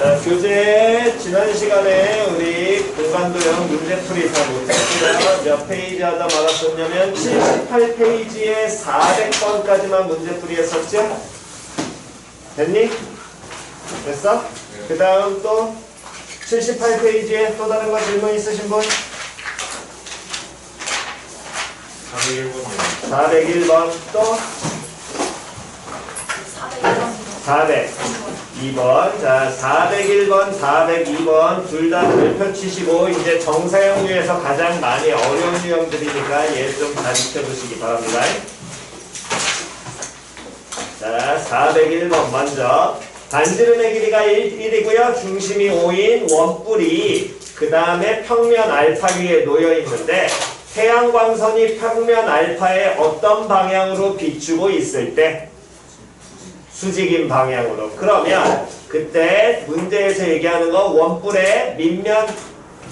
자, 교재 지난 시간에 우리 공간도형 문제풀이 잘 못했고요. 몇 페이지 하다 말았었냐면 78페이지에 400번까지만 문제풀이 했었죠? 됐니? 됐어? 그 다음 또 78페이지에 또 다른 거 질문 있으신 분? 401번이요. 401번 또? 402번. 자, 401번, 402번 둘 다 별표 치시고 이제 정사형 중에서 가장 많이 어려운 유형들이니까 얘 좀 잘 익혀두시기 바랍니다. 자, 401번 먼저 반지름의 길이가 1이고요. 중심이 5인 원뿔이 그 다음에 평면 알파 위에 놓여 있는데 태양광선이 평면 알파에 어떤 방향으로 비추고 있을 때 수직인 방향으로. 그러면 그때 문제에서 얘기하는 건 원뿔의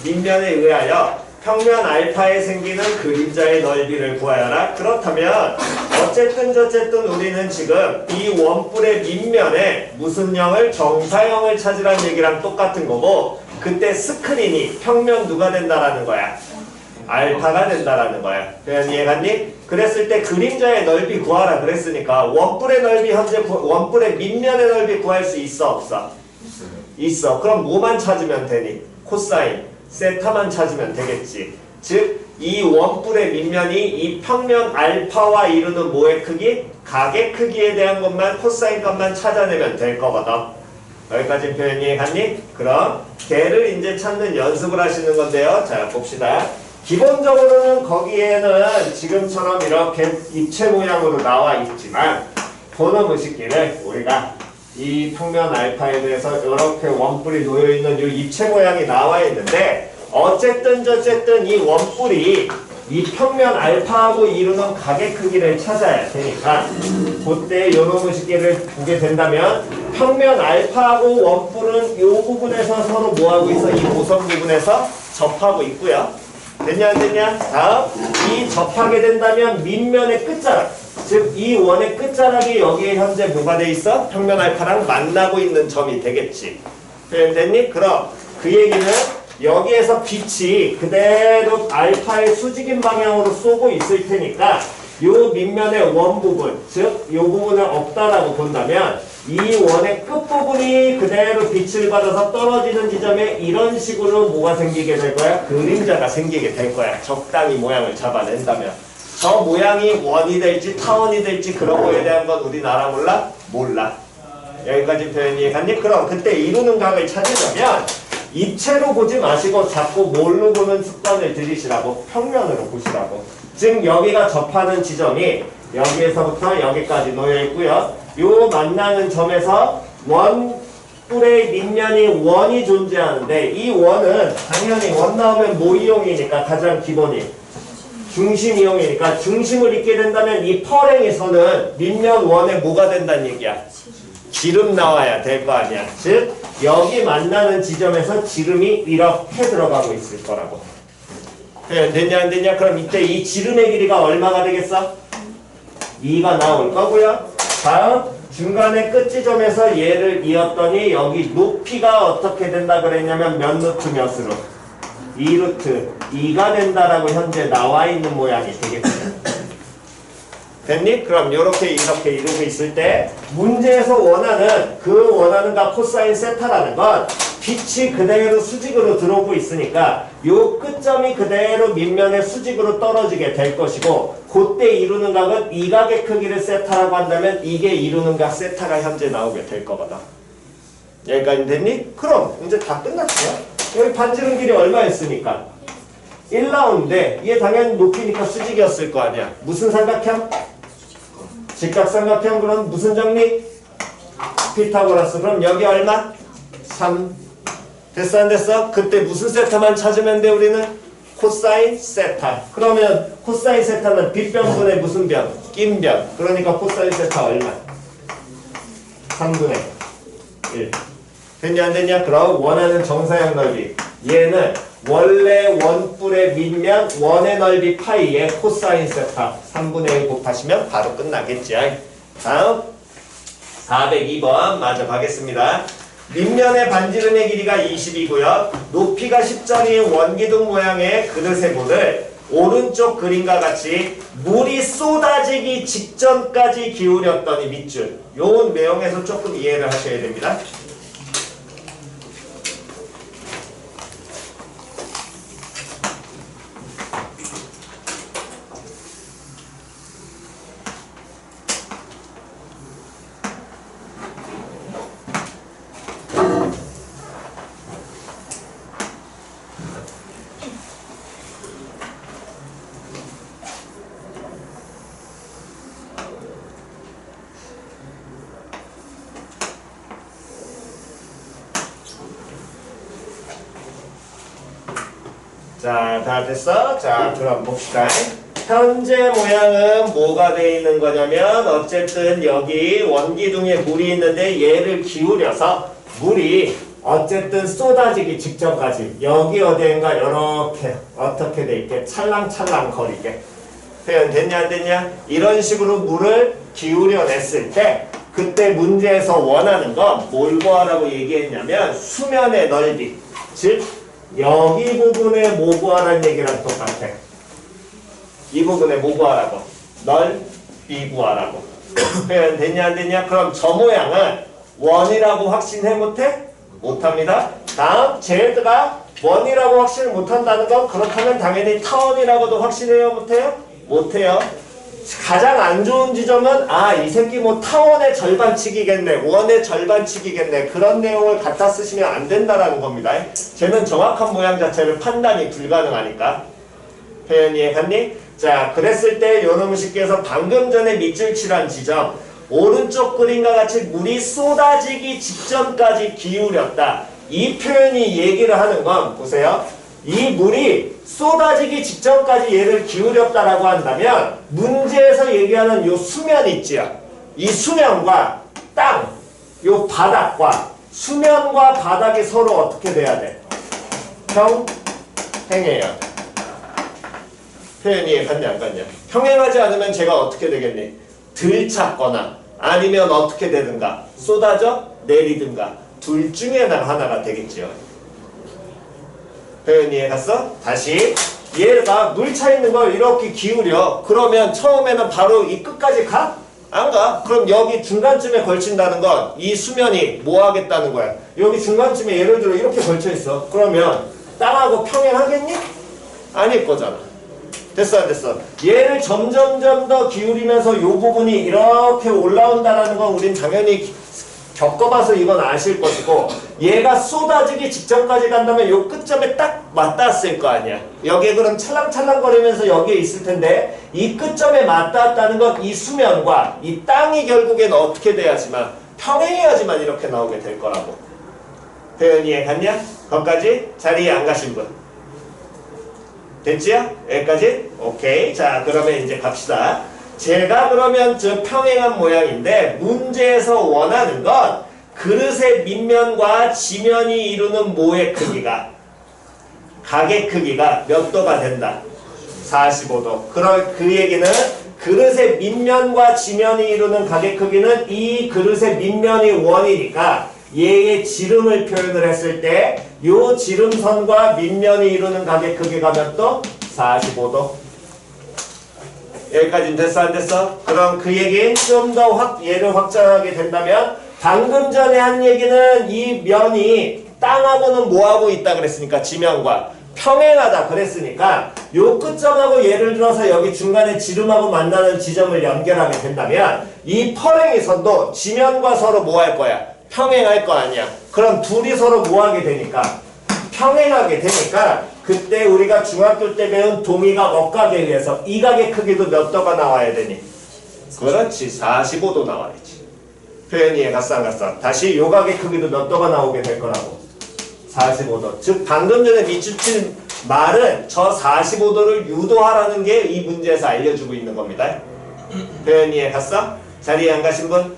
밑면에 의하여 평면 알파에 생기는 그림자의 넓이를 구하여라. 그렇다면 어쨌든 우리는 지금 이 원뿔의 밑면에 무슨 형을 정사형을 찾으라는 얘기랑 똑같은 거고 그때 스크린이 평면 누가 된다라는 거야? 알파가 된다라는 거야. 그냥 이해갔니? 그랬을 때 그림자의 넓이 구하라 그랬으니까 원뿔의 넓이 현재 원뿔의 밑면의 넓이 구할 수 있어 없어? 있어. 그럼 뭐만 찾으면 되니? 코사인, 세타만 찾으면 되겠지. 즉 이 원뿔의 밑면이 이 평면 알파와 이루는 뭐의 크기? 각의 크기에 대한 것만 코사인 값만 찾아내면 될 거거든. 여기까지 표현 이해갔니? 그럼 걔를 이제 찾는 연습을 하시는 건데요. 자 봅시다. 기본적으로는 거기에는 지금처럼 이렇게 입체 모양으로 나와 있지만 번호 무식기를 우리가 이 평면 알파에 대해서 이렇게 원뿔이 놓여있는 이 입체 모양이 나와 있는데 어쨌든 이 원뿔이 이 평면 알파하고 이루는 각의 크기를 찾아야 되니까 그때 이 무식기를 보게 된다면 평면 알파하고 원뿔은 이 부분에서 서로 뭐하고 있어? 이 모성 부분에서 접하고 있고요. 됐냐 안 됐냐? 다음 이 접하게 된다면 밑면의 끝자락 즉 이 원의 끝자락이 여기에 현재 뭐가 돼 있어? 평면 알파랑 만나고 있는 점이 되겠지. 됐니? 그럼 그 얘기는 여기에서 빛이 그대로 알파의 수직인 방향으로 쏘고 있을 테니까 요 밑면의 원 부분 즉 요 부분을 없다라고 본다면 이 원의 끝부분이 그대로 빛을 받아서 떨어지는 지점에 이런 식으로 뭐가 생기게 될 거야? 그림자가 생기게 될 거야. 적당히 모양을 잡아낸다면. 저 모양이 원이 될지 타원이 될지 그런 거에 대한 건 우리나라 몰라? 몰라. 여기까지 표현이 갔니? 그럼 그때 이루는 각을 찾으려면 입체로 보지 마시고 자꾸 뭘로 보는 습관을 들이시라고. 평면으로 보시라고. 즉 여기가 접하는 지점이 여기에서부터 여기까지 놓여 있고요. 요 만나는 점에서 원뿔의 밑면이 원이 존재하는데 이 원은 당연히 원 나오면 뭐 이용이니까 가장 기본이 중심 이용이니까 중심을 잇게 된다면 이 펄행에서는 밑면 원에 뭐가 된다는 얘기야? 지름 나와야 될 거 아니야. 즉 여기 만나는 지점에서 지름이 이렇게 들어가고 있을 거라고. 됐냐 안 됐냐? 그럼 이때 이 지름의 길이가 얼마가 되겠어? 2가 나올 거고요. 다음 중간에 끝 지점에서 얘를 이었더니 여기 높이가 어떻게 된다 그랬냐면 몇 루트 몇으로? 2루트 2가 된다라고 현재 나와 있는 모양이 되겠죠. 됐니? 그럼 이렇게 이루고 있을 때 문제에서 원하는 값 코사인 세타라는 건 빛이 그대로 수직으로 들어오고 있으니까 요 끝점이 그대로 밑면에 수직으로 떨어지게 될 것이고 그때 이루는 각은 이 각의 크기를 세타라고 한다면 이게 이루는 각 세타가 현재 나오게 될 거거든. 여기까지 됐니? 그럼 이제 다 끝났죠. 여기 반지름 길이 얼마였으니까? 1 나오는데 얘 당연히 높이니까 수직이었을 거 아니야. 무슨 삼각형? 직각삼각형. 그럼 무슨 정리? 피타고라스. 그럼 여기 얼마? 3. 됐어 안 됐어? 그때 무슨 세타만 찾으면 돼 우리는? 코사인 세타. 그러면 코사인 세타는 빗변분의 무슨 변? 낀변. 그러니까 코사인 세타 얼마? 3분의 1. 됐냐 안 됐냐? 그럼 원하는 정사형 넓이 얘는 원래 원뿔의 밑면 원의 넓이 파이에 코사인 세타 3분의 1 곱하시면 바로 끝나겠지. 다음 402번 마저 가겠습니다. 밑면의 반지름의 길이가 20이고요. 높이가 10점인 원기둥 모양의 그릇의 물을 오른쪽 그림과 같이 물이 쏟아지기 직전까지 기울였더니 밑줄. 요 내용에서 조금 이해를 하셔야 됩니다. 자, 다 됐어? 자, 그럼 봅시다. 현재 모양은 뭐가 돼 있는 거냐면 어쨌든 여기 원기둥에 물이 있는데 얘를 기울여서 물이 어쨌든 쏟아지기 직전까지 여기 어디인가 이렇게 어떻게 돼 있게 찰랑찰랑 거리게 표현 됐냐 안 됐냐? 이런 식으로 물을 기울여냈을 때 그때 문제에서 원하는 건 뭘 구하라고 얘기했냐면 수면의 넓이, 즉 여기 부분에 뭐 구하라는 얘기랑 똑같아. 이 부분에 뭐 구하라고? 넓이 구하라고. 표현 됐냐 안 됐냐? 그럼 저 모양은 원이라고 확신해 못해? 못합니다. 다음 제드가 원이라고 확신을 못한다는 건 그렇다면 당연히 타원이라고도 확신해요 못해요? 못해요. 가장 안 좋은 지점은 이 새끼 뭐 타원의 절반치기겠네, 원의 절반치기겠네, 그런 내용을 갖다 쓰시면 안 된다라는 겁니다. 쟤는 정확한 모양 자체를 판단이 불가능하니까. 표현 이해갔니? 자, 그랬을 때 요놈의 식께서 방금 전에 밑줄 칠한 지점, 오른쪽 그림과 같이 물이 쏟아지기 직전까지 기울였다. 이 표현이 얘기를 하는 건 보세요. 이 물이 쏟아지기 직전까지 얘를 기울였다라고 한다면 문제에서 얘기하는 요 수면 있지요. 이 수면과 땅, 요 바닥과 수면과 바닥이 서로 어떻게 돼야 돼? 평행해요. 표현이 이해갔냐 안 갔냐? 평행하지 않으면 제가 어떻게 되겠니? 들찾거나 아니면 어떻게 되든가 쏟아져 내리든가 둘 중에 하나가 되겠죠. 표현 이해갔어? 다시 얘가 물 차 있는 걸 이렇게 기울여. 그러면 처음에는 바로 이 끝까지 가? 안 가? 그럼 여기 중간쯤에 걸친다는 건 이 수면이 뭐 하겠다는 거야? 여기 중간쯤에 예를 들어 이렇게 걸쳐 있어. 그러면 땅하고 평행하겠니? 아닐 거잖아. 됐어 안 됐어? 얘를 점점점 더 기울이면서 이 부분이 이렇게 올라온다는 건 우린 당연히 겪어봐서 이건 아실 것이고, 얘가 쏟아지기 직전까지 간다면 요 끝점에 딱 맞닿았을 거 아니야. 여기에 그럼 찰랑찰랑거리면서 여기에 있을 텐데 이 끝점에 맞닿았다는 건 이 수면과 이 땅이 결국엔 어떻게 돼야지만 평행해야지만 이렇게 나오게 될 거라고. 표현 이해 갔냐? 거기까지? 자리에 안 가신 분 됐지요? 여기까지? 오케이. 자, 그러면 이제 갑시다. 제가 그러면 저 평행한 모양인데 문제에서 원하는 건 그릇의 밑면과 지면이 이루는 모의 크기가, 각의 크기가 몇 도가 된다? 45도. 그 얘기는 그릇의 밑면과 지면이 이루는 각의 크기는 이 그릇의 밑면이 원이니까 얘의 지름을 표현을 했을 때 요 지름선과 밑면이 이루는 각의 크기가 몇 도? 45도. 여기까지는 됐어 안 됐어? 그럼 그 얘기는 좀 더 얘를 확장하게 된다면 방금 전에 한 얘기는 이 면이 땅하고는 뭐하고 있다 그랬으니까 지면과 평행하다 그랬으니까 요 끝점하고 예를 들어서 여기 중간에 지름하고 만나는 지점을 연결하게 된다면 이 펄행이 선도 지면과 서로 뭐 할 거야? 평행할 거 아니야. 그럼 둘이 서로 뭐 하게 되니까? 평행하게 되니까 그때 우리가 중학교 때 배운 동의각 억각에 의해서 이 각의 크기도 몇 도가 나와야 되니? 그렇지, 45도 나와야지. 표현 이해 갔어 안 갔어? 다시 요 각의 크기도 몇 도가 나오게 될 거라고? 45도. 즉 방금 전에 밑줄 친 말은 저 45도를 유도하라는 게 이 문제에서 알려주고 있는 겁니다. 표현 이해 갔어? 자리에 안 가신 분?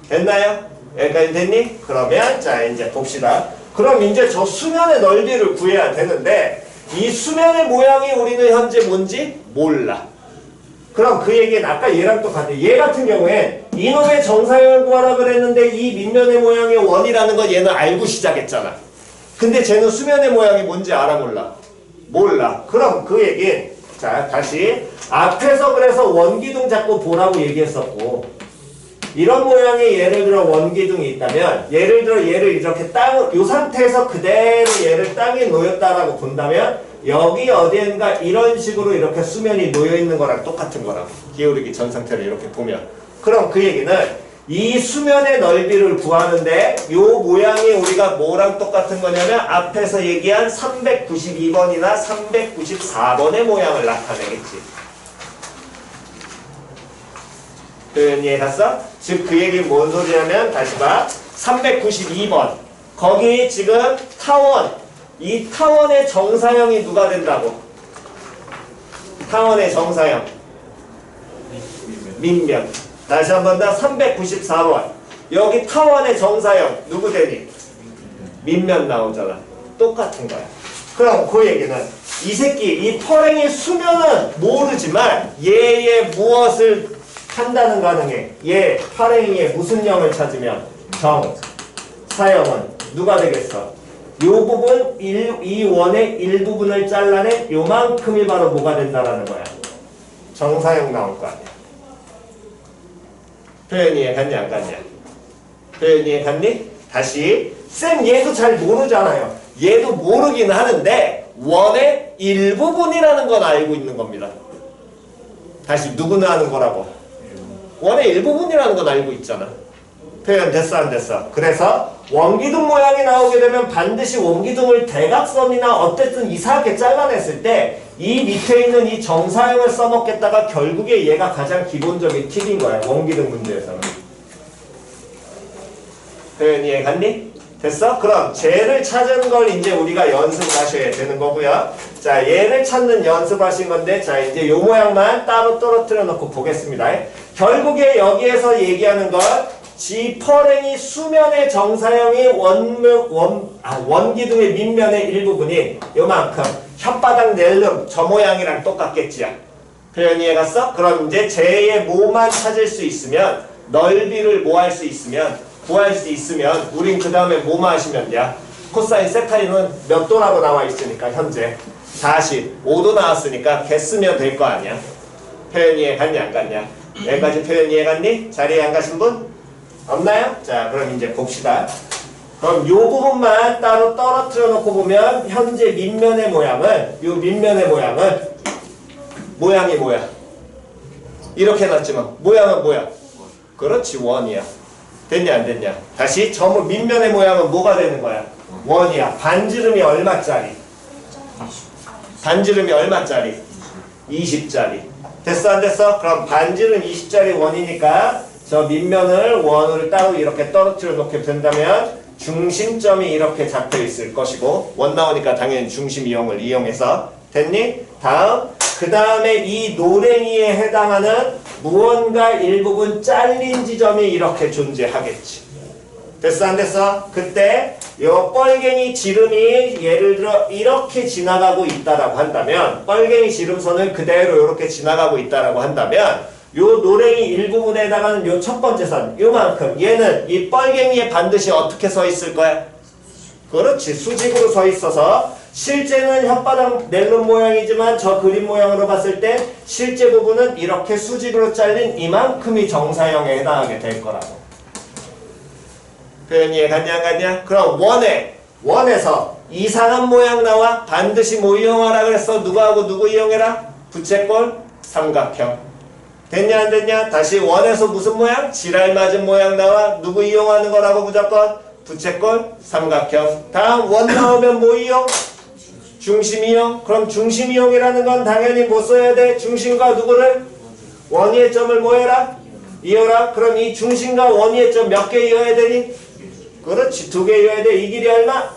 됐나요? 여기까지 됐니? 그러면 자 이제 봅시다. 그럼 이제 저 수면의 넓이를 구해야 되는데 이 수면의 모양이 우리는 현재 뭔지 몰라. 그럼 그 얘기는 아까 얘랑 똑같아. 얘 같은 경우에 이놈의 정사형을 구하라 그랬는데 이 밑면의 모양이 원이라는 거 얘는 알고 시작했잖아. 근데 쟤는 수면의 모양이 뭔지 알아 몰라? 몰라. 그럼 그 얘기는 자 다시 앞에서 그래서 원기둥 잡고 보라고 얘기했었고 이런 모양의 예를 들어 원기둥이 있다면 예를 들어 얘를 이렇게 이 상태에서 그대로 얘를 땅에 놓였다라고 본다면 여기 어디엔가 이런 식으로 이렇게 수면이 놓여있는 거랑 똑같은 거라고. 기울기 전 상태를 이렇게 보면. 그럼 그 얘기는 이 수면의 넓이를 구하는데 요 모양이 우리가 뭐랑 똑같은 거냐면 앞에서 얘기한 392번이나 394번의 모양을 나타내겠지. 표현 이해 갔어? 즉 그 얘기 뭔 소리냐면 다시 봐. 392번 거기 지금 타원 이 타원의 정사형이 누가 된다고? 타원의 정사형 밑면. 다시 한 번 더 394번 여기 타원의 정사형 누구 되니? 밑면 나오잖아. 똑같은 거야. 그럼 그 얘기는 이 새끼 이 퍼랭이 수면은 모르지만 얘의 무엇을 판단은 가능해. 얘 퍼랭이의 무슨 형을 찾으면 정사형은 누가 되겠어? 요 부분 이 원의 일부분을 잘라낸 요만큼이 바로 뭐가 된다라는 거야. 정사형 나올 거 아니야. 표현 이해 갔니 안 갔냐? 표현 이해 갔니? 다시 쌤 얘도 잘 모르잖아요. 얘도 모르긴 하는데 원의 일부분이라는 건 알고 있는 겁니다. 다시 누구는 아는 거라고? 원의 일부분이라는 건 알고 있잖아. 표현 됐어 안 됐어? 그래서 원기둥 모양이 나오게 되면 반드시 원기둥을 대각선이나 어쨌든 이상하게 잘라냈을 때 이 밑에 있는 이 정사형을 써먹겠다가 결국에 얘가 가장 기본적인 팁인 거야. 원기둥 문제에서는. 표현 이해 갔니? 됐어? 그럼 쟤를 찾은 걸 이제 우리가 연습하셔야 되는 거고요. 자, 얘를 찾는 연습하신 건데 자 이제 요 모양만 따로 떨어뜨려 놓고 보겠습니다. 결국에 여기에서 얘기하는 건 지퍼랭이 수면의 정사형이 원기둥의 밑면의 일부분인 요만큼 혓바닥 낼름 저 모양이랑 똑같겠지요. 표현 이해 갔어? 그럼 이제 쟤의 뭐만 찾을 수 있으면 넓이를 뭐 할 수 있으면 구할 수 있으면 우린 그 다음에 뭐만 하시면 돼? 코사인 세타인은 몇 도라고 나와 있으니까 현재 45도 나왔으니까 개 쓰면 될 거 아니야. 표현 이해 갔냐 안 갔냐? 여기까지 표현 이해 갔니? 자리에 안 가신 분? 없나요? 자 그럼 이제 봅시다. 그럼 요 부분만 따로 떨어뜨려 놓고 보면 현재 밑면의 모양은 요 밑면의 모양은 모양이 뭐야? 이렇게 해놨지만 모양은 뭐야? 그렇지 원이야. 됐냐 안 됐냐? 다시 전부 밑면의 모양은 뭐가 되는 거야? 원이야. 반지름이 얼마짜리? 반지름이 얼마짜리? 20짜리. 됐어 안 됐어? 그럼 반지름 20짜리 원이니까 저 밑면을 원을 따로 이렇게 떨어뜨려 놓게 된다면 중심점이 이렇게 잡혀 있을 것이고 원 나오니까 당연히 중심 이용을 이용해서 됐니? 다음 그 다음에 이 노랭이에 해당하는 무언가 일부분 잘린 지점이 이렇게 존재하겠지. 됐어 안 됐어? 그때 요 뻘갱이 지름이 예를 들어 이렇게 지나가고 있다라고 한다면 뻘갱이 지름선을 그대로 이렇게 지나가고 있다라고 한다면 요 노랭이 일부분에 해당하는 요 첫 번째 선 요만큼 얘는 이 뻘갱이에 반드시 어떻게 서 있을 거야? 그렇지 수직으로 서 있어서 실제는 혓바닥 낼름 모양이지만 저 그림 모양으로 봤을 때 실제 부분은 이렇게 수직으로 잘린 이만큼이 정사형에 해당하게 될 거라고. 표현 이해 갔냐 안 갔냐? 그럼 원에서 이상한 모양 나와 반드시 뭐 이용하라 그랬어? 누구하고 누구 이용해라? 부채꼴 삼각형. 됐냐 안 됐냐? 다시 원에서 무슨 모양? 지랄 맞은 모양 나와 누구 이용하는 거라고 무조건? 부채꼴 삼각형. 다음 원 나오면 뭐 이용? 중심 이용. 그럼 중심 이용이라는 건 당연히 뭐 써야 돼? 중심과 누구를? 원위의 점을 뭐 해라? 이어라. 그럼 이 중심과 원위의 점 몇 개 이어야 되니? 그렇지. 2개 이어야 돼. 이 길이 얼마?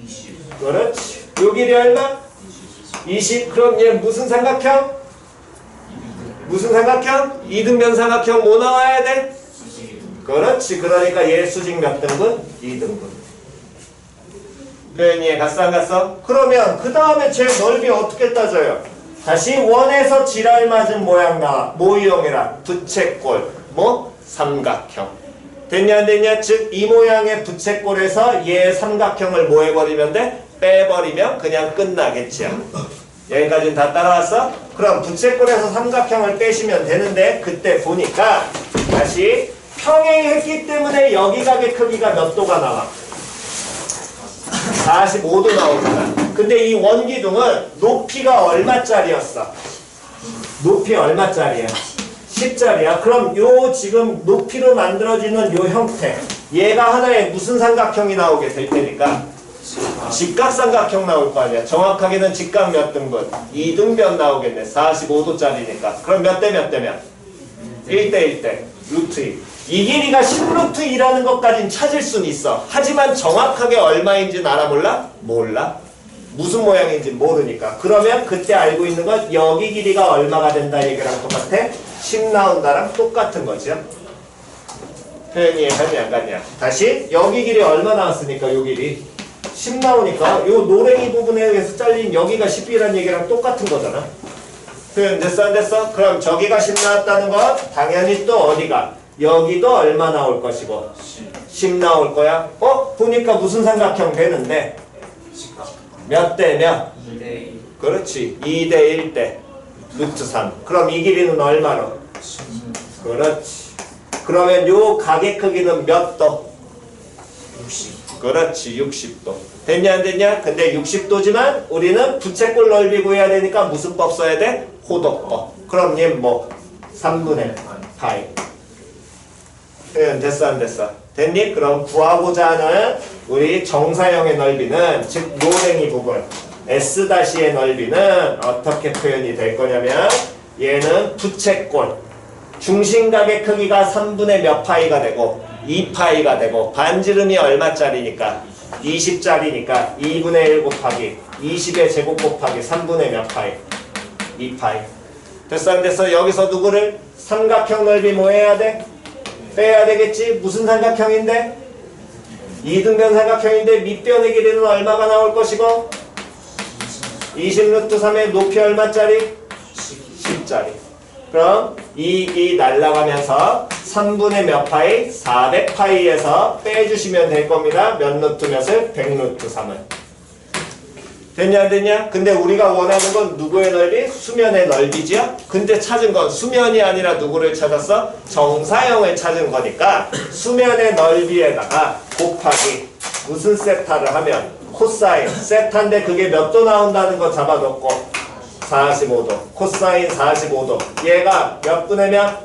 20. 그렇지. 요 길이 얼마? 20. 그럼 얘 무슨 삼각형? 무슨 삼각형? 이등변 삼각형 뭐 나와야 돼? 그렇지. 그러니까 얘 수직 몇 등분? 2등분. 표현 이해 갔어 안 갔어? 그러면 그 다음에 제 넓이 어떻게 따져요? 다시 원에서 지랄 맞은 모양 나와. 뭐 이용해라? 부채꼴. 뭐? 삼각형. 됐냐 안 됐냐? 즉 이 모양의 부채꼴에서 얘 삼각형을 뭐 해버리면 돼? 빼버리면 그냥 끝나겠지요. 여기까지는 다 따라왔어? 그럼 부채꼴에서 삼각형을 빼시면 되는데 그때 보니까 다시 평행했기 때문에 여기 각의 크기가 몇 도가 나와? 45도 나오잖아. 근데 이 원기둥은 높이가 얼마짜리였어? 높이 얼마짜리야? 10짜리야. 그럼 요 지금 높이로 만들어지는 요 형태, 얘가 하나의 무슨 삼각형이 나오게 될 테니까 직각삼각형 나올 거 아니야. 정확하게는 직각 몇 등분? 2등변 나오겠네. 45도짜리니까. 그럼 몇 대 몇 대면? 1대 1대 루트 2. 이 길이가 10루트 2라는 것까진 찾을 순 있어. 하지만 정확하게 얼마인지는 알아 몰라? 몰라. 무슨 모양인지 모르니까. 그러면 그때 알고 있는 건 여기 길이가 얼마가 된다 얘기랑 똑같아? 10 나온다랑 똑같은 거죠. 표현이 갔냐 안 갔냐? 다시 여기 길이 얼마 나왔으니까 요 길이 10 나오니까 요 노랭이 부분에 의해서 잘린 여기가 10이라는 얘기랑 똑같은 거잖아. 표현 됐어 안 됐어? 그럼 저기가 10 나왔다는 건 당연히 또 어디가? 여기도 얼마 나올 것이고 10 나올 거야. 보니까 무슨 삼각형 되는데 몇 대 몇? 2대2. 그렇지. 2대 1대 루트 3. 그럼 이 길이는 얼마로? 그렇지. 그러면 요 각의 크기는 몇 도? 60. 그렇지. 60도. 됐냐 안 됐냐? 근데 60도지만 우리는 부채꼴 넓이 구해야 되니까 무슨 법 써야 돼? 호도법. 그럼 얘 뭐? 3분의 파이. 됐어 안 됐어? 됐니? 그럼 구하고자 하는 우리 정사형의 넓이는 즉 노랭이 부분 S-의 넓이는 어떻게 표현이 될 거냐면 얘는 부채꼴 중심각의 크기가 3분의 몇 파이가 되고 2파이가 되고 반지름이 얼마짜리니까 20짜리니까 2분의 1 곱하기 20의 제곱 곱하기 3분의 몇 파이? 2파이. 됐어 안 됐어? 여기서 누구를? 삼각형 넓이 뭐 해야 돼? 빼야 되겠지? 무슨 삼각형인데? 2등변 삼각형인데 밑변의 길이는 얼마가 나올 것이고 20루트 3의 높이 얼마짜리? 10짜리. 그럼 이 날라가면서 3분의 몇 파이? 400파이에서 빼주시면 될 겁니다. 몇 루트 몇을? 100루트 3을. 됐냐 안 됐냐? 근데 우리가 원하는 건 누구의 넓이? 수면의 넓이지요? 근데 찾은 건 수면이 아니라 누구를 찾았어? 정사형을 찾은 거니까 수면의 넓이에다가 곱하기 무슨 세타를 하면 코사인 세타인데 그게 몇 도 나온다는 거 잡아놓고 45도 코사인 45도 얘가 몇 분의 몇?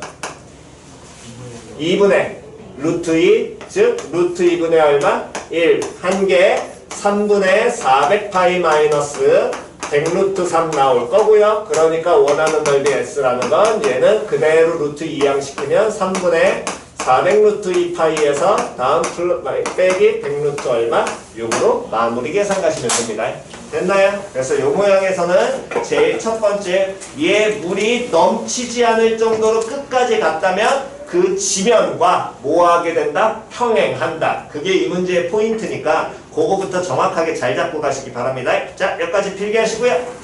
2분의 루트 2 즉 루트 2분의 얼마? 1 한 개 3분의 400파이 마이너스 100루트 3 나올 거고요. 그러니까 원하는 넓이 S라는 건 얘는 그대로 루트 2양 시키면 3분의 400루트 2파이에서 다음 빼기 100루트 얼마? 6으로 마무리 계산 가시면 됩니다. 됐나요? 그래서 이 모양에서는 제일 첫 번째 얘 물이 넘치지 않을 정도로 끝까지 갔다면 그 지면과 뭐 하게 된다? 평행한다. 그게 이 문제의 포인트니까 그거부터 정확하게 잘 잡고 가시기 바랍니다. 자, 여기까지 필기하시고요.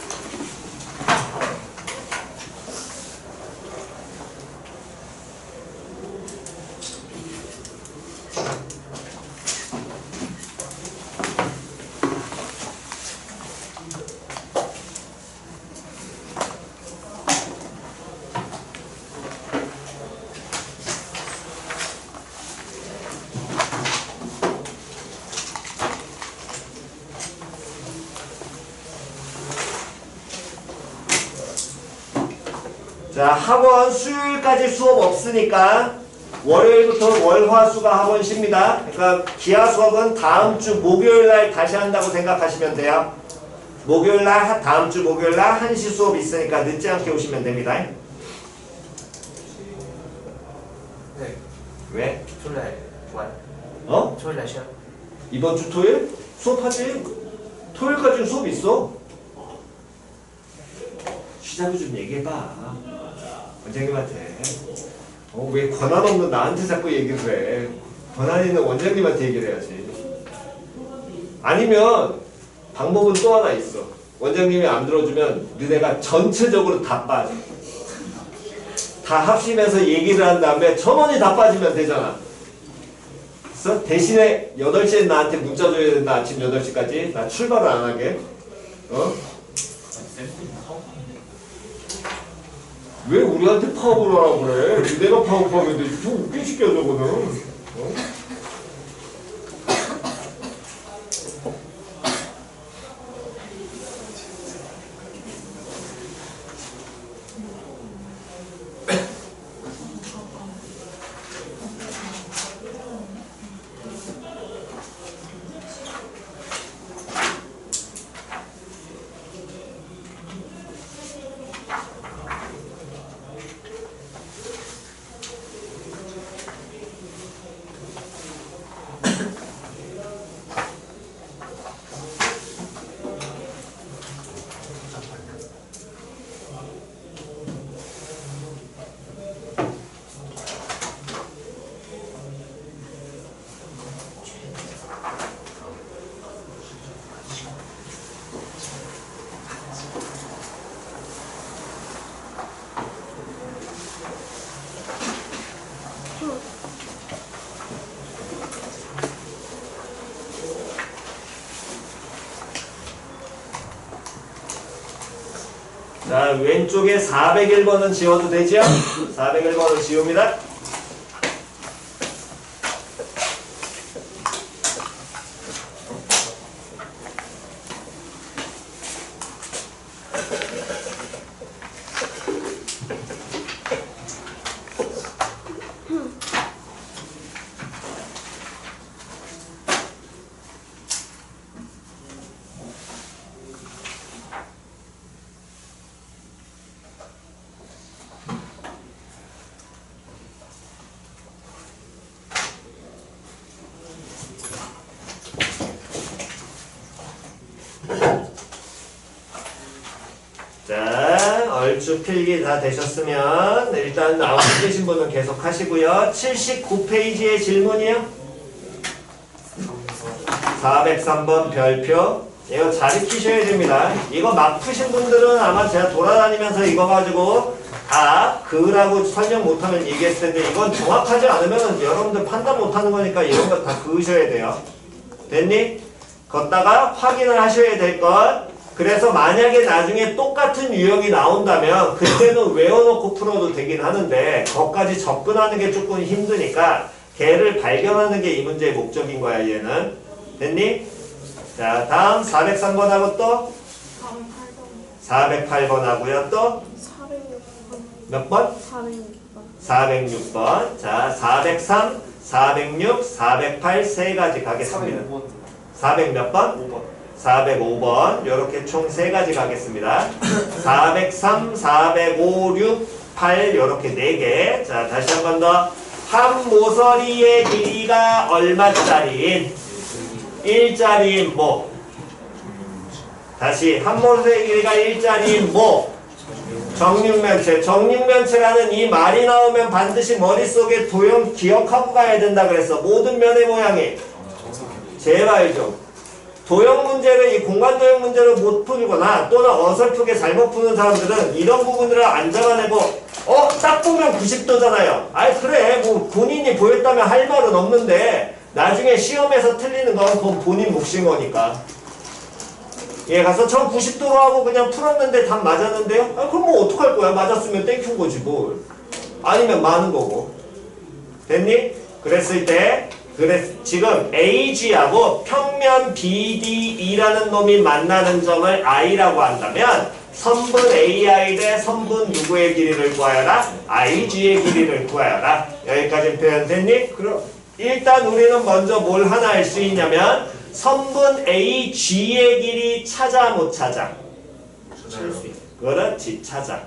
자, 학원 수요일까지 수업 없으니까 월요일부터 월화수가 학원 쉽니다. 그러니까 기하 수업은 다음 주 목요일날 다시 한다고 생각하시면 돼요. 목요일날 다음 주 목요일날 1시 수업 있으니까 늦지 않게 오시면 됩니다. 네. 왜? 토요일날 좋아요. 어? 토요일날 시험. 이번 주 토요일? 수업하지? 토요일까지 수업 있어. 쉬자고 좀 얘기해봐. 원장님한테. 왜 권한 없는 나한테 자꾸 얘기를 해. 권한 있는 원장님한테 얘기를 해야지. 아니면 방법은 또 하나 있어. 원장님이 안 들어주면 너네가 전체적으로 다 빠져. 다 합심해서 얘기를 한 다음에 전원이 다 빠지면 되잖아. 그래서 대신에 8시에 나한테 문자 줘야 된다. 아침 8시까지. 나 출발을 안 하게. 왜 우리한테 파업을 하라고 그래? 내가 파업하면 되지. 좀 웃긴 시켜 저거는. 자, 왼쪽에 401번은 지워도 되죠? 401번은 지웁니다. 자, 얼추 필기 다 되셨으면 일단 아웃 되신 분은 계속 하시고요. 79페이지의 질문이요. 403번 별표. 이거 잘 익히셔야 됩니다. 이거 막 푸신 분들은 아마 제가 돌아다니면서 이거 가지고 그라고 설명 못하면 얘기했을 텐데 이건 정확하지 않으면 여러분들 판단 못하는 거니까 이런 거 다 그으셔야 돼요. 됐니? 걷다가 확인을 하셔야 될 것. 그래서 만약에 나중에 똑같은 유형이 나온다면 그때는 외워놓고 풀어도 되긴 하는데 거기까지 접근하는 게 조금 힘드니까 걔를 발견하는 게 이 문제의 목적인 거야 얘는. 됐니? 자, 다음 403번 하고 또 408번 하고요. 또 406번. 몇 번? 406번. 406번. 자, 403, 406, 408 세 가지 가겠습니다. 400 몇 번? 5번. 405번. 요렇게 총 세 가지 가겠습니다. 403, 405, 6, 8 요렇게 네 개. 자, 다시 한 번 더. 한 모서리의 길이가 얼마짜리인? 1짜리인 뭐? 다시 한 모서리의 길이가 1짜리인 뭐? 정육면체. 정육면체라는 이 말이 나오면 반드시 머릿속에 도형 기억하고 가야 된다 그랬어. 모든 면의 모양이. 제발 좀. 도형 문제를, 이 공간 도형 문제를 못 풀거나 또는 어설프게 잘못 푸는 사람들은 이런 부분들을 안 잡아내고 딱 보면 90도잖아요. 아이 그래 뭐 본인이 보였다면 할 말은 없는데 나중에 시험에서 틀리는 건 그건 본인 몫인 거니까. 예, 가서 전 90도로 하고 그냥 풀었는데 답 맞았는데요? 그럼 뭐 어떡할 거야? 맞았으면 땡큐 거지 뭘. 아니면 많은 거고. 됐니? 그랬을 때 지금 AG하고 평면 BDE라는 놈이 만나는 점을 I라고 한다면 선분 AI 대 선분 누구의 길이를 구하여라? IG의 길이를 구하여라. 여기까지 표현됐니? 그럼 일단 우리는 먼저 뭘 하나 알 수 있냐면 선분 AG의 길이 찾아 못 찾아? 그렇지, 찾아.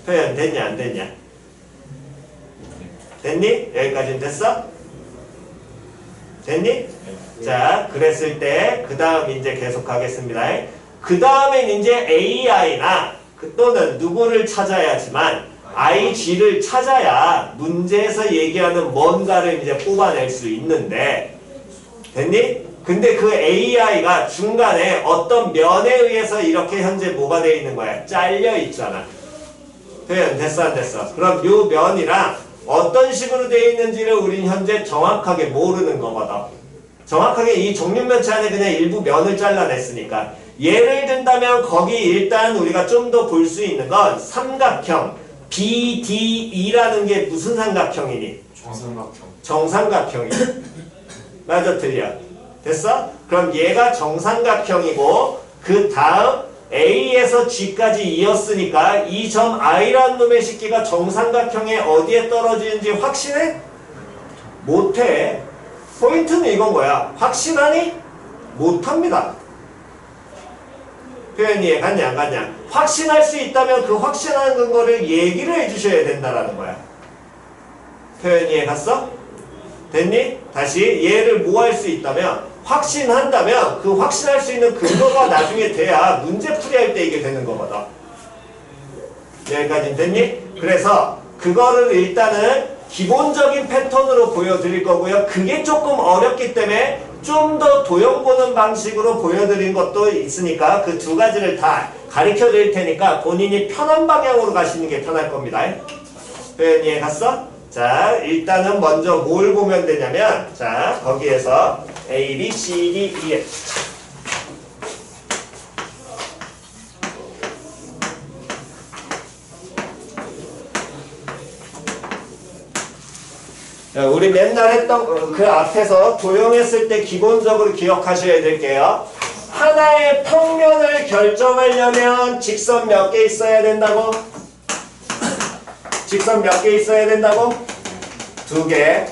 표현됐냐 안 됐냐? 됐니? 여기까지는 됐어? 됐니? 자, 그랬을 때 그 다음 이제 계속 가겠습니다. 그 다음엔 이제 AI나 또는 누구를 찾아야지만 IG를 찾아야 문제에서 얘기하는 뭔가를 이제 뽑아낼 수 있는데, 됐니? 근데 그 AI가 중간에 어떤 면에 의해서 이렇게 현재 뭐가 되어 있는 거야? 잘려 있잖아. 표현 됐어 안 됐어? 그럼 요 면이랑 어떤 식으로 되어 있는지를 우린 현재 정확하게 모르는 거거든. 정확하게 이 정육면체 안에 그냥 일부 면을 잘라냈으니까 예를 든다면 거기 일단 우리가 좀 더 볼 수 있는 건 삼각형 BDE라는 게 무슨 삼각형이니? 정삼각형. 정삼각형이. 맞아 틀려? 됐어? 그럼 얘가 정삼각형이고 그 다음 A에서 G까지 이었으니까 이 점 I라는 놈의 식기가 정삼각형에 어디에 떨어지는지 확신해? 못해. 포인트는 이건 거야. 확실하니? 못합니다. 표현 이해 갔냐 안 갔냐? 확신할 수 있다면 그 확신하는 근거를 얘기를 해주셔야 된다라는 거야. 표현 이해 갔어? 됐니? 다시 얘를 뭐 할 수 있다면 확신한다면 그 확신할 수 있는 근거가 나중에 돼야 문제 풀이할 때 이게 되는 거거든. 여기까지는 됐니? 그래서 그거를 일단은 기본적인 패턴으로 보여드릴 거고요. 그게 조금 어렵기 때문에 좀 더 도형 보는 방식으로 보여드린 것도 있으니까 그 두 가지를 다 가르쳐 드릴 테니까 본인이 편한 방향으로 가시는 게 편할 겁니다. 표현 이해 갔어? 자, 일단은 먼저 뭘 보면 되냐면, 자, 거기에서 A, B, C, D, E, F. 자, 우리 맨날 했던 그 앞에서 도형했을 때 기본적으로 기억하셔야 될게요. 하나의 평면을 결정하려면 직선 몇 개 있어야 된다고? 직선 몇 개 있어야 된다고? 2개.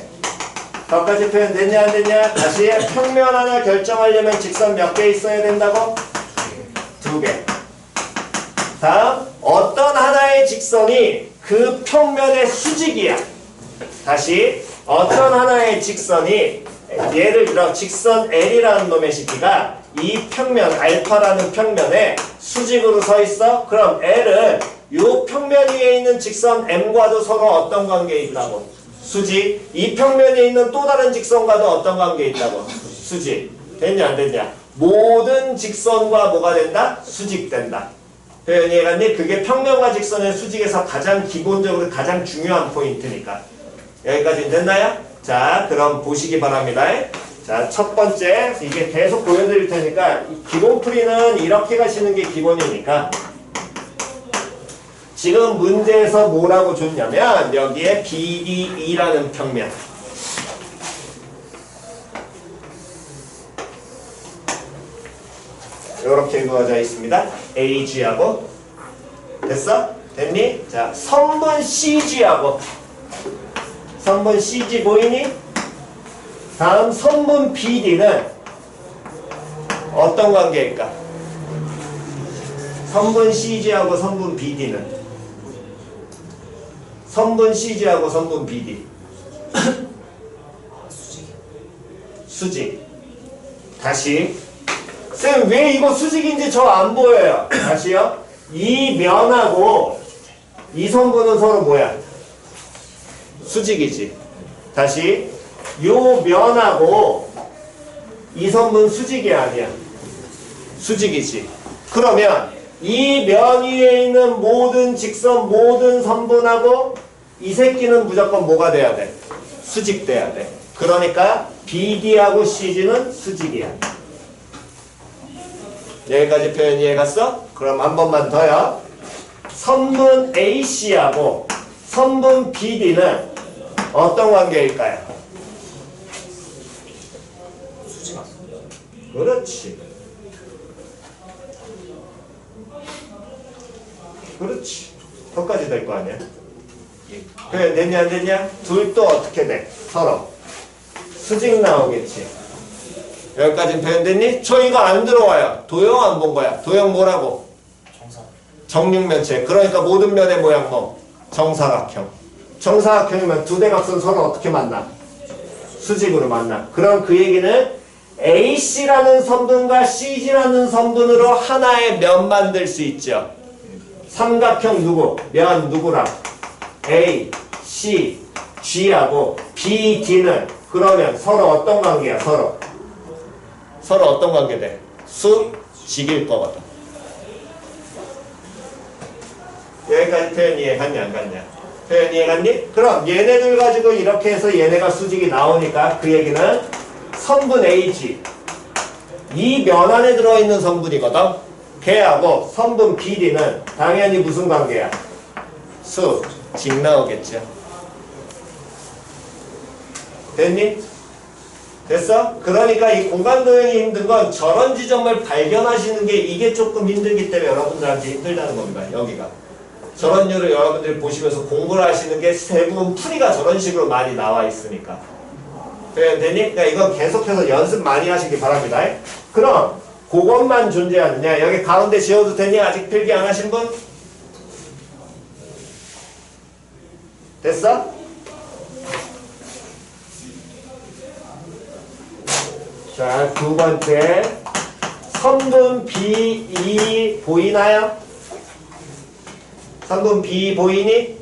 거기까지 표현 됐냐 안 됐냐? 다시 평면 하나 결정하려면 직선 몇 개 있어야 된다고? 2개. 다음 어떤 하나의 직선이 그 평면의 수직이야. 다시 어떤 하나의 직선이 예를 들어 직선 L이라는 놈의 식기가 이 평면 알파라는 평면에 수직으로 서 있어? 그럼 L은 이 평면 위에 있는 직선 M과도 서로 어떤 관계에 있다고? 수직. 이 평면에 있는 또 다른 직선과도 어떤 관계에 있다고? 수직. 됐냐 안 됐냐? 모든 직선과 뭐가 된다? 수직된다. 표현 이해갔니? 그게 평면과 직선의 수직에서 가장 기본적으로 가장 중요한 포인트니까. 여기까지 됐나요? 자, 그럼 보시기 바랍니다. 자, 첫 번째 이게 계속 보여드릴 테니까 기본 풀이는 이렇게 가시는 게 기본이니까 지금 문제에서 뭐라고 줬냐면 여기에 BDE라는 평면 이렇게 그어져 있습니다. AG하고 됐어? 됐니? 자, 선분 CG하고 선분 CG 보이니? 다음 선분 BD는 어떤 관계일까? 선분 CG하고 선분 BD는 선분 CG하고 선분 BD 수직. 다시 쌤 왜 이거 수직인지 저 안 보여요. 다시요. 이 면하고 이 선분은 서로 뭐야? 수직이지. 다시 요 면하고 이 선분 수직이 아니야. 수직이지. 그러면 이 면 위에 있는 모든 직선 모든 선분하고 이 새끼는 무조건 뭐가 돼야 돼? 수직돼야 돼. 그러니까 BD하고 CG는 수직이야. 여기까지 표현 이해 갔어? 그럼 한 번만 더요. 선분 AC하고 선분 BD는 어떤 관계일까요? 수직 맞습니다. 그렇지. 그렇지. 거기까지 될 거 아니야? 예. 표현 됐냐 안 됐냐? 둘 또 어떻게 돼? 서로 수직 나오겠지. 여기까지 표현 됐니? 저 이거 안 들어와요. 도형 안 본 거야. 도형 뭐라고? 정삼. 정육면체. 그러니까 모든 면의 모양 뭐? 정사각형. 정사각형이면 두 대각선 서로 어떻게 만나? 수직으로 만나. 그럼 그 얘기는 AC라는 선분과 CG라는 선분으로 하나의 면 만들 수 있죠. 삼각형 누구? 면 누구랑? A, C, G하고 B, D는 그러면 서로 어떤 관계야? 서로 어떤 관계 돼? 수직일 거거든. 여기까지 표현 이해 갔냐 안 갔냐? 표현 이해 갔니? 그럼 얘네들 가지고 이렇게 해서 얘네가 수직이 나오니까 그 얘기는 성분 AG 이 면 안에 들어있는 성분이거든. 걔하고 성분 BD는 당연히 무슨 관계야? 수직 나오겠죠. 됐니? 됐어? 그러니까 이 공간 도형이 힘든 건 저런 지점을 발견하시는 게 이게 조금 힘들기 때문에 여러분들한테 힘들다는 겁니다. 여기가. 저런 류를 여러분들이 보시면서 공부를 하시는 게 대부분 풀이가 저런 식으로 많이 나와 있으니까. 됐니? 그러니까 이건 계속해서 연습 많이 하시기 바랍니다. 그럼 그것만 존재하느냐? 여기 가운데 지워도 되니? 아직 필기 안 하신 분? 됐어? 자, 두 번째 성분 B2 보이나요? 성분 B 보이니?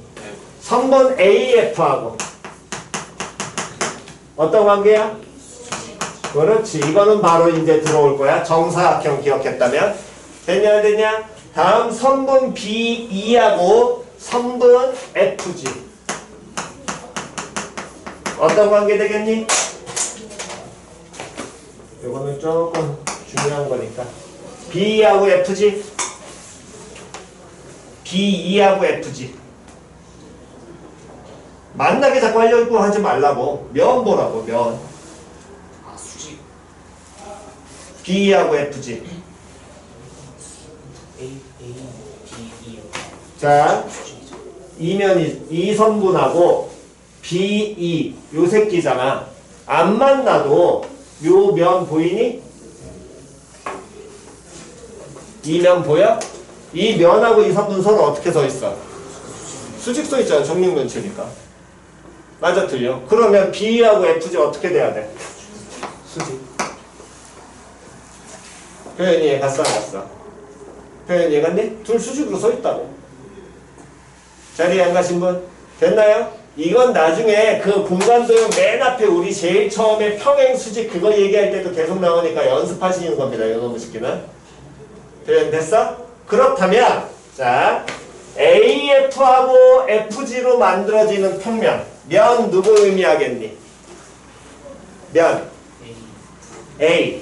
성분 AF하고 어떤 관계야? 그렇지. 이거는 바로 이제 들어올 거야. 정사각형 기억했다면. 됐냐 안 됐냐? 다음 성분 B2하고 성분 FG 어떤 관계 되겠니? 이거는 조금 중요한 거니까. B2하고 FG B2하고 FG 만나게 자꾸 알려있고 하지 말라고. 면 보라고. 면 아 수직 B하고 FG. A B E 자, 수직이죠. 이 성분하고 B2 요 새끼잖아. 안 만나도 요 면 보이니? 이 면 보여? 이 면하고 이 성분 서로 어떻게 서 있어? 수직 서 있잖아. 정육면체니까. 맞아 틀려? 그러면 B하고 FG 어떻게 돼야 돼? 수직. 표현이 이해 갔어 안 갔어? 표현이 이해 갔니? 둘 수직으로 서 있다고. 자리에 안 가신 분? 됐나요? 이건 나중에 그 공간도형 맨 앞에 우리 제일 처음에 평행 수직 그거 얘기할 때도 계속 나오니까 연습하시는 겁니다. 이놈의 새끼는. 표현 됐어? 그렇다면 자 AF하고 FG로 만들어지는 평면 면 누구 의미하겠니? 면 A,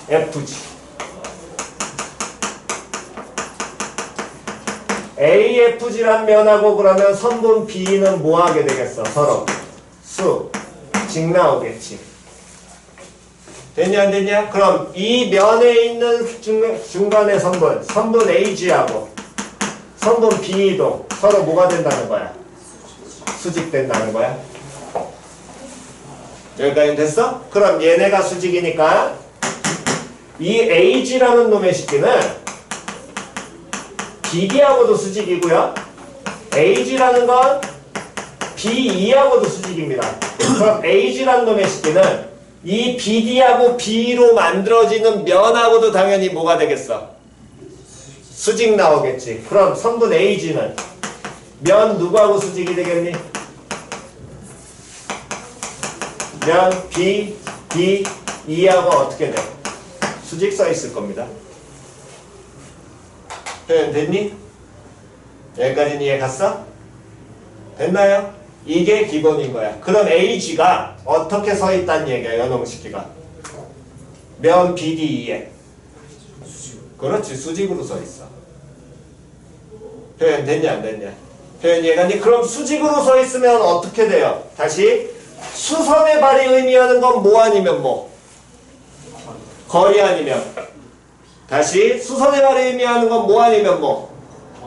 FG AFG란 면하고 그러면 성분 B는 뭐 하게 되겠어? 서로 수직 나오겠지. 됐냐 안 됐냐? 그럼 이 면에 있는 중간의 성분 AG하고 성분 B도 서로 뭐가 된다는 거야? 수직된다는 거야. 여기까지 됐어? 그럼 얘네가 수직이니까 이 AG라는 놈의 식기는 BD하고도 수직이고요. AG라는 건 B2하고도 수직입니다. 그럼 AG라는 놈의 식기는 이 BD하고 B로 만들어지는 면하고도 당연히 뭐가 되겠어? 수직 나오겠지. 그럼 성분 AG는 면 누구하고 수직이 되겠니? 면 B, D, E하고 어떻게 돼? 수직 써 있을 겁니다. 표현 됐니? 여기까지는 이해 갔어? 됐나요? 이게 기본인 거야. 그럼 AG가 어떻게 서 있다는 얘기야, 연홍식기가. 면 BDE에. 그렇지, 수직으로 서 있어. 표현 됐냐, 안 됐냐? 표현 이해가니? 그럼 수직으로 서 있으면 어떻게 돼요? 다시. 수선의 발이 의미하는 건 뭐 아니면 뭐? 거리 아니면. 다시. 수선의 발이 의미하는 건 뭐 아니면 뭐?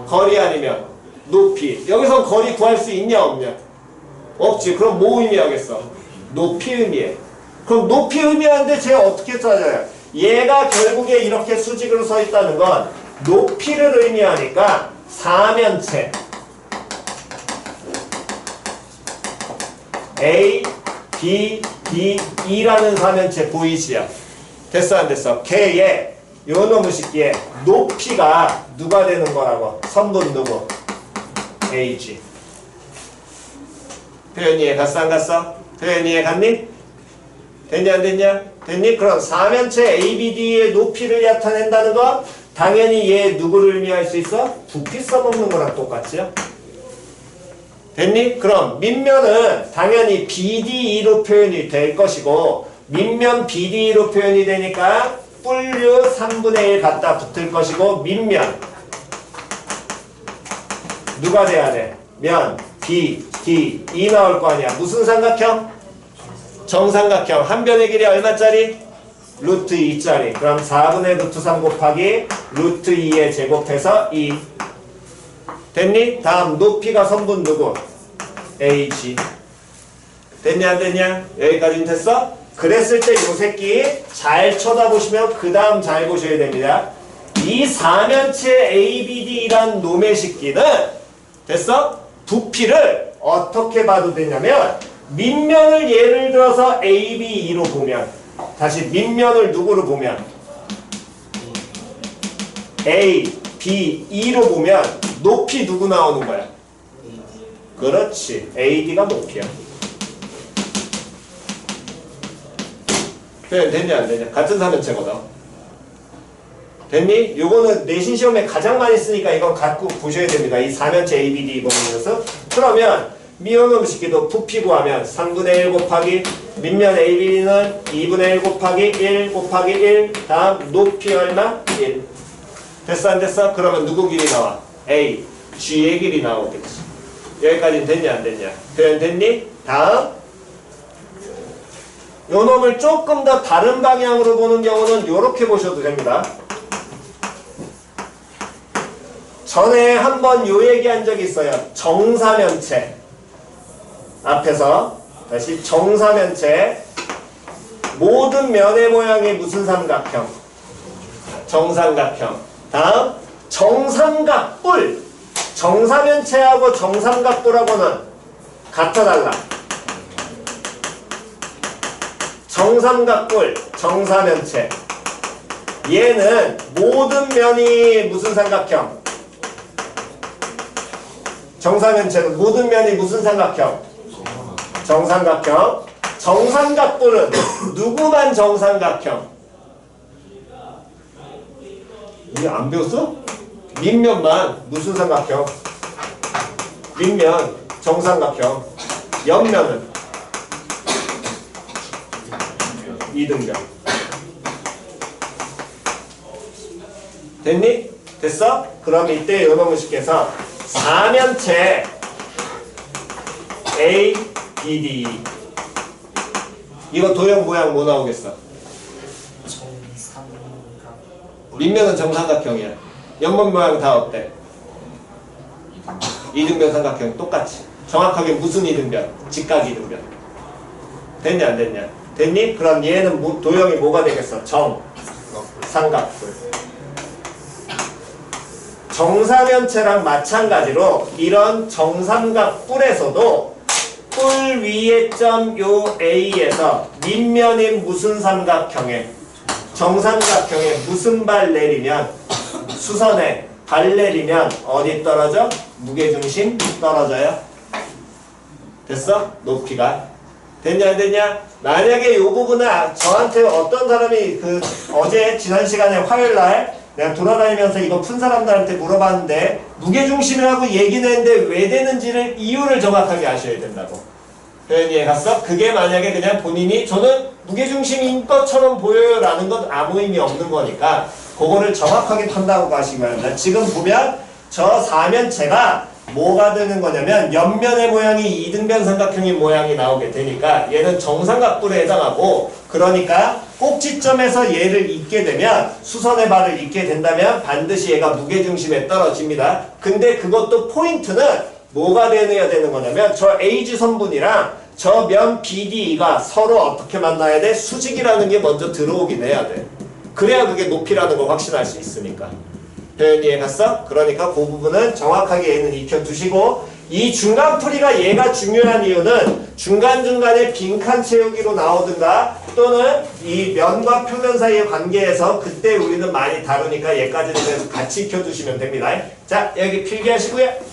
거리 아니면 높이. 여기서 거리 구할 수 있냐, 없냐? 없지. 그럼 뭐 의미하겠어? 높이 의미해. 그럼 높이 의미하는데 쟤 어떻게 찾아요? 얘가 결국에 이렇게 수직으로 서 있다는 건 높이를 의미하니까 사면체 A, B, D, E라는 사면체 보이시야? 됐어 안 됐어? 걔의 요 놈의 식기에 높이가 누가 되는 거라고? 성분 누구? AG. 표현 이해 갔어 안 갔어? 표현 이해 갔니? 됐냐 안 됐냐? 됐니? 그럼 사면체 ABD의 높이를 나타낸다는 건 당연히 얘 누구를 의미할 수 있어? 부피 써먹는 거랑 똑같지요? 됐니? 그럼 밑면은 당연히 BD2로 표현이 될 것이고 밑면 BD2로 표현이 되니까 뿔류 3분의 1 갖다 붙을 것이고 밑면 누가 돼야 돼? 면 B, D, E 나올 거 아니야. 무슨 삼각형? 정삼각형. 한 변의 길이 얼마짜리? 루트 2짜리. 그럼 4분의 루트 3 곱하기 루트 2에 제곱해서 2. 됐니? 다음 높이가 선분 누구? AG. 됐냐 안 됐냐? 여기까지는 됐어? 그랬을 때 요 새끼 잘 쳐다보시면 그 다음 잘 보셔야 됩니다. 이 사면체 ABD라는 놈의 새끼는 됐어? 부피를 어떻게 봐도 되냐면 밑면을 예를 들어서 ABE로 보면 다시 밑면을 누구로 보면 A, B, E로 보면 높이 누구 나오는 거야? 그렇지. AD가 높이야. 표현 됐냐 안 되냐? 같은 사면체거든. 됐니? 요거는 내신 시험에 가장 많이 쓰니까 이건 갖고 보셔야 됩니다. 이 사면체 ABD 이번에서. 그러면 미혼놈 식기도 부피 구하면 3분의 1 곱하기 밑면 ABD는 2분의 1 곱하기 1 곱하기 1 다음 높이 얼마? 1. 됐어 안 됐어? 그러면 누구 길이 나와? A, G의 길이 나오겠지. 여기까지는 됐냐 안 됐냐? 표현 됐니? 다음 요 놈을 조금 더 다른 방향으로 보는 경우는 이렇게 보셔도 됩니다. 전에 한번 요 얘기한 적이 있어요. 정사면체. 앞에서 다시 정사면체. 모든 면의 모양이 무슨 삼각형? 정삼각형. 다음 정삼각뿔. 정사면체하고 정삼각뿔하고는 같아 달라? 정삼각뿔, 정사면체. 얘는 모든 면이 무슨 삼각형? 정사면체는 모든 면이 무슨 삼각형? 정삼각형. 정삼각뿔은 누구만 정삼각형? 우리 안 배웠어? 밑면만 무슨 삼각형? 밑면 정삼각형. 옆면은 이등변. 됐니? 됐어? 그럼 이때 요놈을 쉽게서 사면체 A, B, D 이거 도형 모양 뭐 나오겠어? 정삼각. 밑면은 정삼각형이야. 옆면 모양 다 어때? 이등변 삼각형 똑같이. 정확하게 무슨 이등변? 직각 이등변. 됐냐 안 됐냐? 됐니? 그럼 얘는 도형이 뭐가 되겠어? 정삼각뿔. 정사면체랑 마찬가지로 이런 정삼각뿔에서도 뿔 위에 점 요 A에서 밑면인 무슨 삼각형에 정삼각형에 무슨 발 내리면 수선에 발 내리면 어디 떨어져? 무게중심 떨어져요. 됐어? 높이가. 됐냐 안 됐냐? 만약에 이 부분은 저한테 어떤 사람이 어제 지난 시간에 화요일날 내가 돌아다니면서 이거 푼 사람들한테 물어봤는데 무게중심이라고 얘기는 했는데 왜 되는지를 이유를 정확하게 아셔야 된다고. 표현이 해갔어? 그게 만약에 그냥 본인이 저는 무게중심인 것처럼 보여요 라는 건 아무 의미 없는 거니까 그거를 정확하게 판단하고 가시기 바랍니다. 지금 보면 저 사면체가 뭐가 되는 거냐면 옆면의 모양이 이등변 삼각형의 모양이 나오게 되니까 얘는 정삼각뿔에 해당하고 그러니까 꼭지점에서 얘를 잇게 되면 수선의 발을 잇게 된다면 반드시 얘가 무게중심에 떨어집니다. 근데 그것도 포인트는 뭐가 되어야 되는 거냐면 저 AG 선분이랑 저 면 BDE가 서로 어떻게 만나야 돼? 수직이라는 게 먼저 들어오긴 해야 돼. 그래야 그게 높이라는 걸 확신할 수 있으니까. 표현 이해갔어? 그러니까 그 부분은 정확하게 얘는 익혀두시고 이 중간풀이가 얘가 중요한 이유는 중간중간에 빈칸 채우기로 나오든가 또는 이 면과 표면 사이의 관계에서 그때 우리는 많이 다루니까 얘까지는 같이 익혀두시면 됩니다. 자, 여기 필기하시고요.